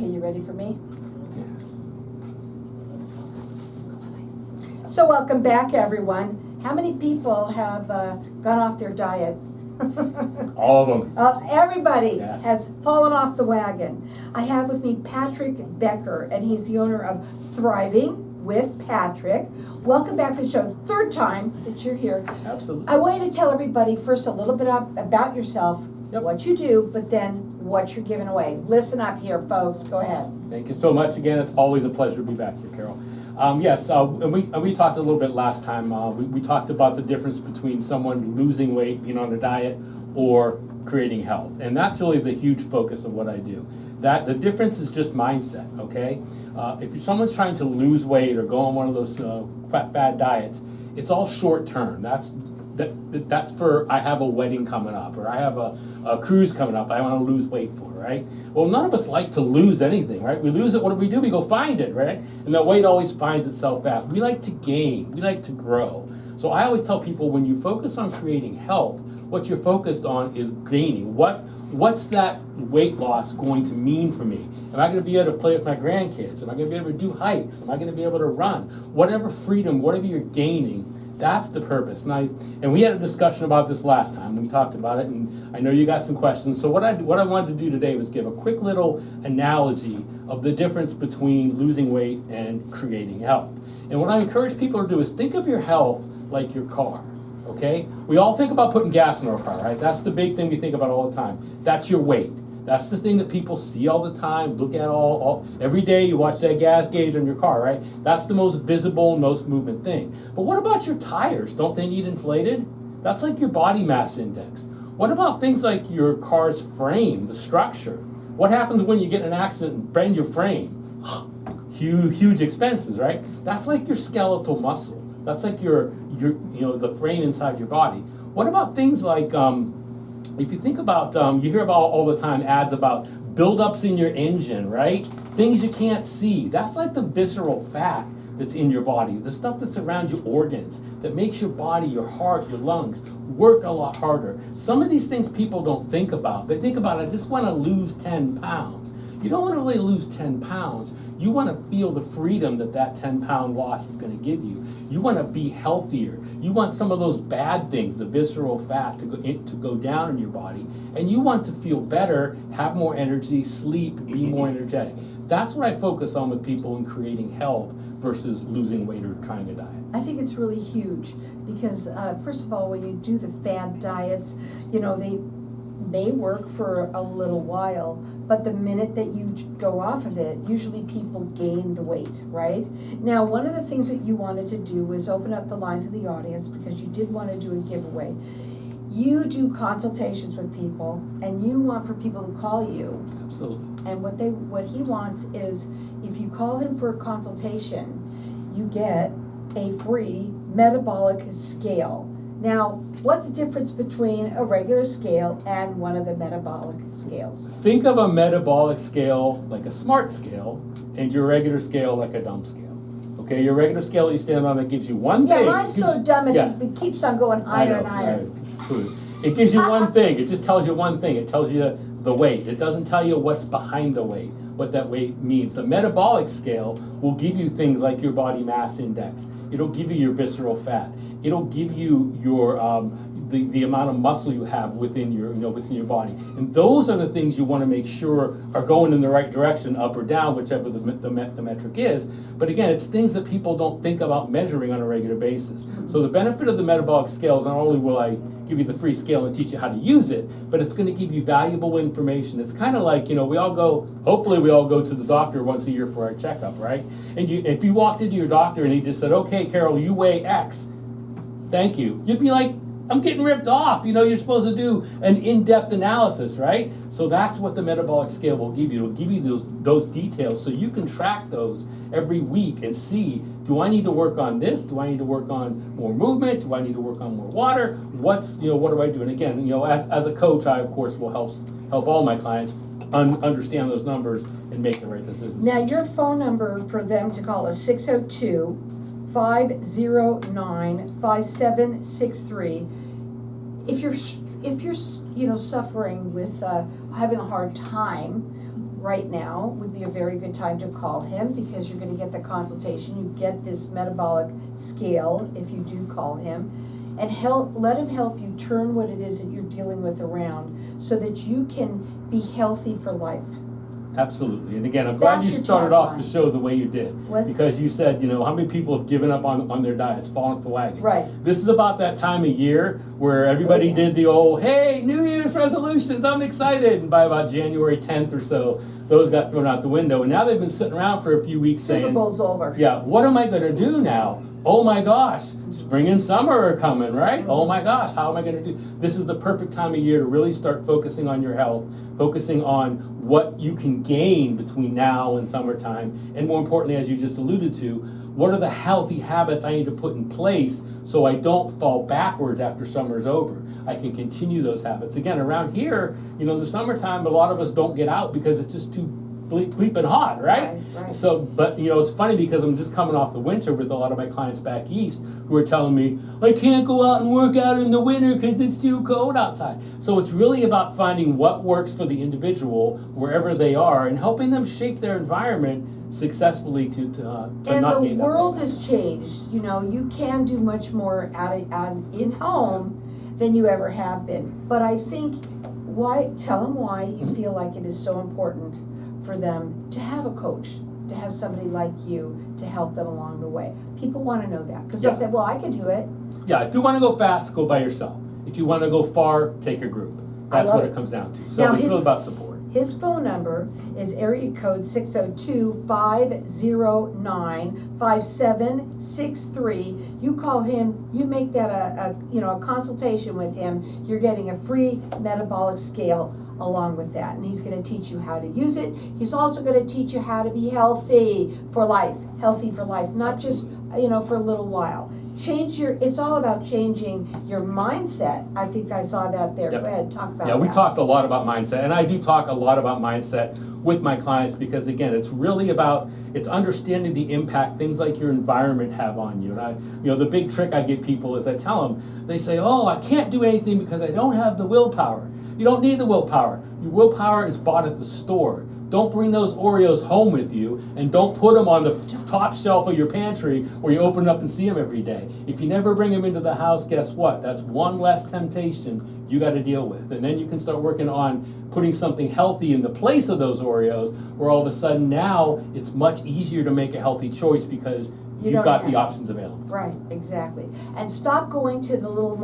Okay, you ready for me? So welcome back, everyone. How many people have gone off their diet? All of them. Everybody Yeah. has fallen off the wagon. I have with me Patrick Becker, and he's the owner of Thriving with Patrick. Welcome back to the show. Third time that you're here. Absolutely. I want you to tell everybody first a little bit about yourself, Yep. what you do, but then what you're giving away. Listen up here, folks. Go ahead. Thank you so much. Again, it's always a pleasure to be back here, Carol. Yes, and we talked a little bit last time. We talked about the difference between someone losing weight, being on a diet, or creating health. And that's really the huge focus of what I do. That the difference is just mindset, okay? If someone's trying to lose weight or go on one of those fad diets, it's all short term. That's for, I have a wedding coming up, or I have a cruise coming up I want to lose weight for, right? Well, none of us like to lose anything, right? We lose it, what do? We go find it, right? And that weight always finds itself back. We like to gain, we like to grow. So I always tell people, when you focus on creating health, what you're focused on is gaining. What's that weight loss going to mean for me? Am I going to be able to play with my grandkids? Am I going to be able to do hikes? Am I going to be able to run? Whatever freedom, whatever you're gaining, that's the purpose. And we had a discussion about this last time. We talked about it, and I know you got some questions. So what I wanted to do today was give a quick little analogy of the difference between losing weight and creating health. And what I encourage people to do is think of your health like your car, okay? We all think about putting gas in our car, right? That's the big thing we think about all the time. That's your weight. That's the thing that people see all the time, look at all every day. You watch that gas gauge on your car, right? That's the most visible, most movement thing. But what about your tires? Don't they need inflated? That's like your body mass index. What about things like your car's frame, the structure? What happens when you get in an accident and bend your frame? Huge expenses, right? That's like your skeletal muscle. That's like your the frame inside your body. What about things like if you think about, you hear about all the time ads about buildups in your engine, right? Things you can't see. That's like the visceral fat that's in your body, the stuff that's around your organs, that makes your body, your heart, your lungs work a lot harder. Some of these things people don't think about. They think about, I just want to lose 10 pounds. You don't want to really lose 10 pounds. You want to feel the freedom that 10-pound loss is going to give you. You want to be healthier. You want some of those bad things, the visceral fat, to go down in your body. And you want to feel better, have more energy, sleep, be more energetic. That's what I focus on with people in creating health versus losing weight or trying to diet. I think it's really huge because, first of all, when you do the fad diets, they may work for a little while, but the minute that you go off of it, usually people gain the weight, right? Now, one of the things that you wanted to do was open up the lines of the audience because you did want to do a giveaway. You do consultations with people, and you want for people to call you. Absolutely. And what he wants is, if you call him for a consultation, you get a free metabolic scale. Now, what's the difference between a regular scale and one of the metabolic scales? Think of a metabolic scale like a smart scale, and your regular scale like a dumb scale. Okay, your regular scale that you stand on, that gives you one thing. Yeah, mine's so dumb it keeps on going higher and higher. It gives you one thing. It just tells you one thing. It tells you the weight. It doesn't tell you what's behind the weight, what that weight means. The metabolic scale will give you things like your body mass index. It'll give you your visceral fat. It'll give you your the amount of muscle you have within your body. And those are the things you want to make sure are going in the right direction, up or down, whichever the metric is. But again, it's things that people don't think about measuring on a regular basis. So the benefit of the metabolic scale is not only will I give you the free scale and teach you how to use it, but it's going to give you valuable information. It's kind of like, hopefully we all go to the doctor once a year for our checkup, right? And if you walked into your doctor and he just said, okay, Carol, you weigh X, thank you, you'd be like, I'm getting ripped off. You're supposed to do an in-depth analysis, right? So that's what the metabolic scale will give you. It'll give you those details so you can track those every week and see, do I need to work on this? Do I need to work on more movement? Do I need to work on more water? What do I do? And again, as a coach, I of course will help all my clients understand those numbers and make the right decisions. Now, your phone number for them to call is 602-509-5763. If you're suffering with having a hard time right now would be a very good time to call him, because you're gonna get the consultation, you get this metabolic scale if you do call him, and let him help you turn what it is that you're dealing with around, so that you can be healthy for life. Absolutely. And again, I'm glad That's you your started off the tagline. show the way you did. What? Because you said, how many people have given up on their diets, fallen off the wagon. Right. This is about that time of year where everybody yeah. did the old, hey, New Year's resolutions, I'm excited. And by about January 10th or so, those got thrown out the window. And now they've been sitting around for a few weeks Super saying, Bowl's over. yeah, what am I going to do now? Oh my gosh, spring and summer are coming, right? Oh my gosh, how am I going to do? This is the perfect time of year to really start focusing on your health, focusing on what you can gain between now and summertime, and more importantly, as you just alluded to, what are the healthy habits I need to put in place so I don't fall backwards after summer's over? I can continue those habits. Again, around here, the summertime, a lot of us don't get out because it's just too bleeping hot, right? Right. So, but it's funny because I'm just coming off the winter with a lot of my clients back east who are telling me, I can't go out and work out in the winter because it's too cold outside. So it's really about finding what works for the individual wherever they are and helping them shape their environment successfully to not And the gain that world weight. has changed. You can do much more in home than you ever have been. But I think tell them why you feel like it is so important for them to have a coach, to have somebody like you to help them along the way. People want to know that, because Yeah. they say, well, I can do it. Yeah, if you want to go fast, go by yourself. If you want to go far, take a group. That's love what it. it comes down to. So Now it's his- really about support. His phone number is area code 602-509-5763. You call him, you make that a consultation with him. You're getting a free metabolic scale along with that. And he's gonna teach you how to use it. He's also gonna teach you how to be healthy for life, not just, for a little while. It's all about changing your mindset. I think I saw that there. Yep. Go ahead, talk about Yeah, that. we talked a lot about mindset, and I do talk a lot about mindset with my clients because, again, it's really about understanding the impact things like your environment have on you. And the big trick I give people is I tell them, they say, oh, I can't do anything because I don't have the willpower. You don't need the willpower. Your willpower is bought at the store. Don't bring those Oreos home with you, and don't put them on the top shelf of your pantry where you open up and see them every day. If you never bring them into the house, guess what? That's one less temptation you got to deal with. And then you can start working on putting something healthy in the place of those Oreos, where all of a sudden now it's much easier to make a healthy choice because you've don't got have the it. options available. Right, exactly. And stop going to the little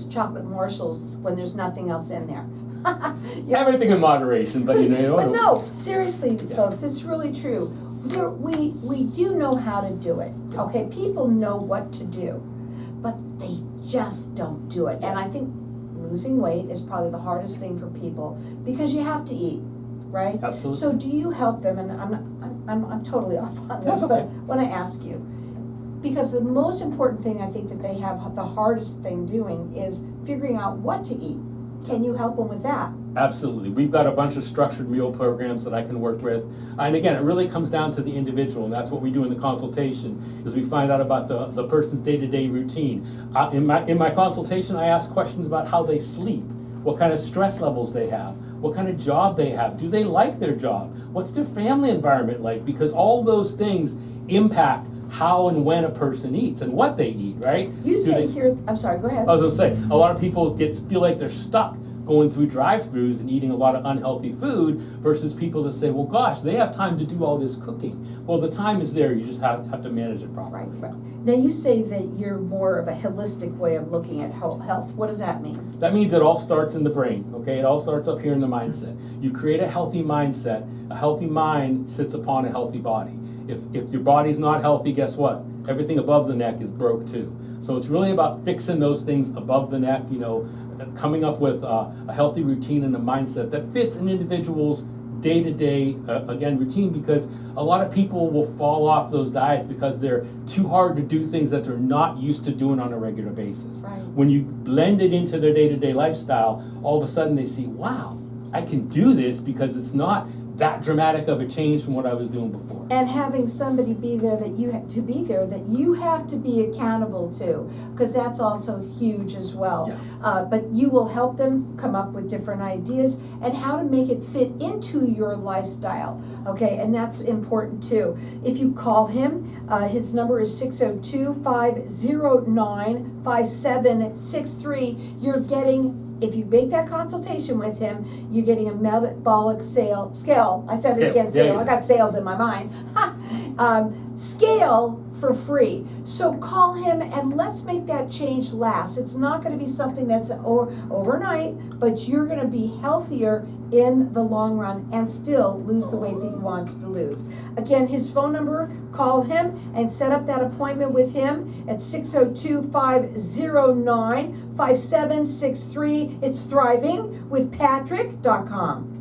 chocolate morsels, when there's nothing else in there. Everything in moderation, but But no, seriously, folks, it's really true. We do know how to do it, okay? People know what to do, but they just don't do it. And I think losing weight is probably the hardest thing for people, because you have to eat, right? Absolutely. So do you help them? And I'm totally off on this, That's okay. but when I ask you, because the most important thing I think that they have the hardest thing doing is figuring out what to eat. Can you help them with that? Absolutely. We've got a bunch of structured meal programs that I can work with. And again, it really comes down to the individual, and that's what we do in the consultation, is we find out about the person's day-to-day routine. In my consultation, I ask questions about how they sleep, what kind of stress levels they have, what kind of job they have, do they like their job, what's their family environment like, because all those things impact how and when a person eats and what they eat, right? You Do say they- here, I'm sorry, go ahead. I was gonna say, a lot of people feel like they're stuck going through drive-throughs and eating a lot of unhealthy food versus people that say, well, gosh, they have time to do all this cooking. Well, the time is there, you just have to manage it properly. Right. Now you say that you're more of a holistic way of looking at health. What does that mean? That means it all starts in the brain, okay? It all starts up here in the mindset. You create a healthy mindset. A healthy mind sits upon a healthy body. If your body's not healthy, guess what? Everything above the neck is broke too. So it's really about fixing those things above the neck, coming up with a healthy routine and a mindset that fits an individual's day-to-day, routine, because a lot of people will fall off those diets because they're too hard to do things that they're not used to doing on a regular basis. Right. When you blend it into their day-to-day lifestyle, all of a sudden they see, wow, I can do this because it's not that dramatic of a change from what I was doing before. And having somebody be there that you have to be there, that you have to be accountable to, because that's also huge as well. Yeah. But you will help them come up with different ideas and how to make it fit into your lifestyle, okay? And that's important too. If you call him, his number is 602-509-5763. You're getting, if you make that consultation with him, you're getting a metabolic scale. I said it again, Scale. scale. I got sales in my mind. Scale for free. So call him and let's make that change last. It's not going to be something that's overnight, but you're going to be healthier in the long run and still lose the weight that you want to lose. Again, his phone number, call him and set up that appointment with him at 602-509-5763. It's thrivingwithpatrick.com.